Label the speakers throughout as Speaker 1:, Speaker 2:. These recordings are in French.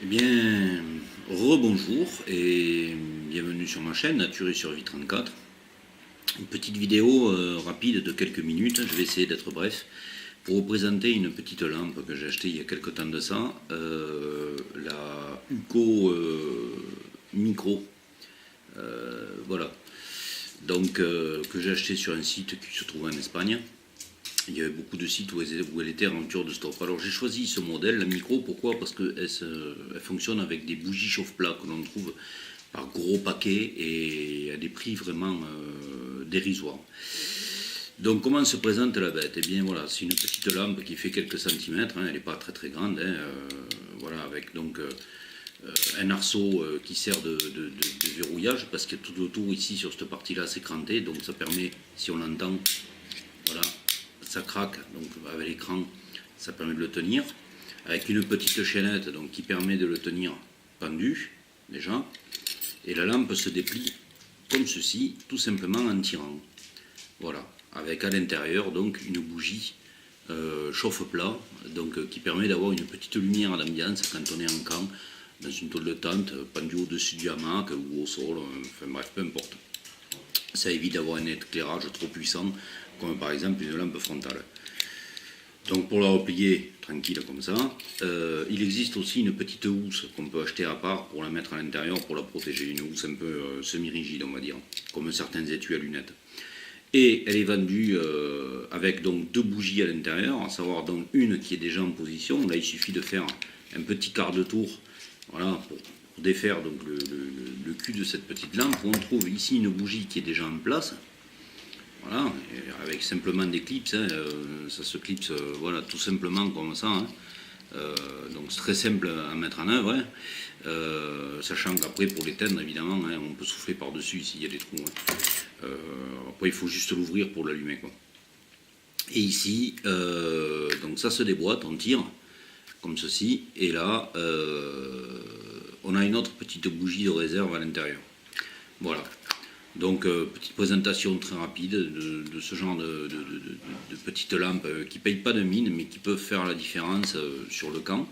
Speaker 1: Eh bien, rebonjour et bienvenue sur ma chaîne Nature et Survie 34. Une petite vidéo rapide de quelques minutes, je vais essayer d'être bref, pour vous présenter une petite lampe que j'ai achetée il y a quelques temps de ça, la Uco Micro. Voilà, donc que j'ai acheté sur un site qui se trouve en Espagne. Il y avait beaucoup de sites où elle était en rupture de stock. Alors j'ai choisi ce modèle, la Micro, pourquoi? Parce qu'elle fonctionne avec des bougies chauffe-plat que l'on trouve par gros paquets et à des prix vraiment dérisoires. Donc comment se présente la bête? Eh bien voilà, c'est une petite lampe qui fait quelques centimètres, hein, elle n'est pas très très grande, hein, voilà, avec donc un arceau qui sert de verrouillage, parce que tout autour ici sur cette partie-là c'est cranté, donc ça permet, si on l'entend, voilà, ça craque, donc avec l'écran ça permet de le tenir, avec une petite chaînette donc, qui permet de le tenir pendu déjà, et la lampe se déplie comme ceci, tout simplement en tirant, voilà, avec à l'intérieur donc une bougie chauffe-plat, donc qui permet d'avoir une petite lumière à l'ambiance quand on est en camp, dans une tôle de tente, pendue au-dessus du hamac ou au sol, enfin bref, peu importe. Ça évite d'avoir un éclairage trop puissant, comme par exemple une lampe frontale. Donc pour la replier tranquille comme ça, il existe aussi une petite housse qu'on peut acheter à part pour la mettre à l'intérieur, pour la protéger, une housse un peu semi-rigide on va dire, comme certains étuis à lunettes. Et elle est vendue avec donc deux bougies à l'intérieur, à savoir donc une qui est déjà en position, là il suffit de faire un petit quart de tour, voilà, pour défaire donc le cul de cette petite lampe. On trouve ici une bougie qui est déjà en place, voilà, avec simplement des clips, hein, ça se clipse voilà, tout simplement comme ça, hein. Donc c'est très simple à mettre en œuvre, hein. Sachant qu'après pour l'éteindre évidemment, hein, on peut souffler par dessus s'il y a des trous, hein. Après il faut juste l'ouvrir pour l'allumer, quoi. Et ici donc ça se déboîte, on tire comme ceci, et là on a une autre petite bougie de réserve à l'intérieur, voilà. Donc petite présentation très rapide de ce genre de petites lampes qui ne payent pas de mine mais qui peuvent faire la différence sur le camp.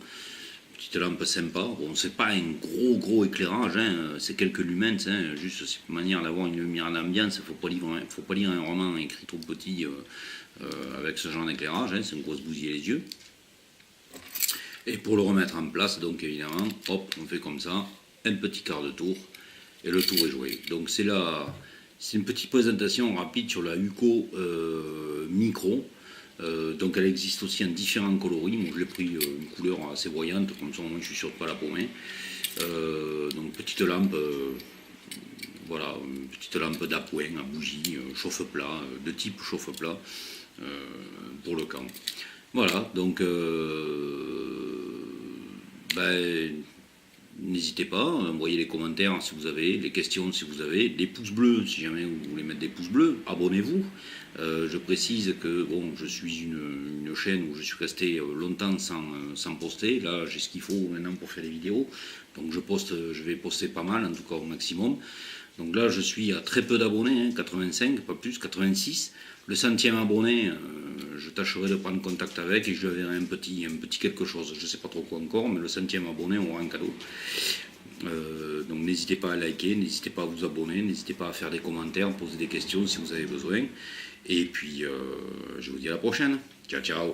Speaker 1: Petite lampe sympa, bon c'est pas un gros éclairage, hein, c'est quelques lumens, hein, juste c'est une manière d'avoir une lumière à l'ambiance, faut pas lire un roman écrit trop petit avec ce genre d'éclairage, hein, c'est une grosse bousiller les yeux. Et pour le remettre en place, donc évidemment, hop, on fait comme ça, un petit quart de tour, et le tour est joué. Donc c'est une petite présentation rapide sur la Uco Micro. Donc elle existe aussi en différents coloris. Moi je l'ai pris une couleur assez voyante, comme ça moi je suis sûr de ne pas la paumer. Donc petite lampe, voilà, une petite lampe d'appoint à bougie, chauffe-plat, de type chauffe-plat pour le camp. Voilà, donc n'hésitez pas, envoyez les commentaires si vous avez, les questions si vous avez, des pouces bleus si jamais vous voulez mettre des pouces bleus, abonnez-vous. Je précise que bon, je suis une chaîne où je suis resté longtemps sans poster, là j'ai ce qu'il faut maintenant pour faire des vidéos, donc je vais poster pas mal, en tout cas au maximum. Donc là je suis à très peu d'abonnés, hein, 85, pas plus, 86. Le 100e abonné, je tâcherai de prendre contact avec et je lui enverrai un petit quelque chose. Je ne sais pas trop quoi encore, mais le 100e abonné aura un cadeau. Donc n'hésitez pas à liker, n'hésitez pas à vous abonner, n'hésitez pas à faire des commentaires, poser des questions si vous avez besoin. Et puis je vous dis à la prochaine. Ciao ciao.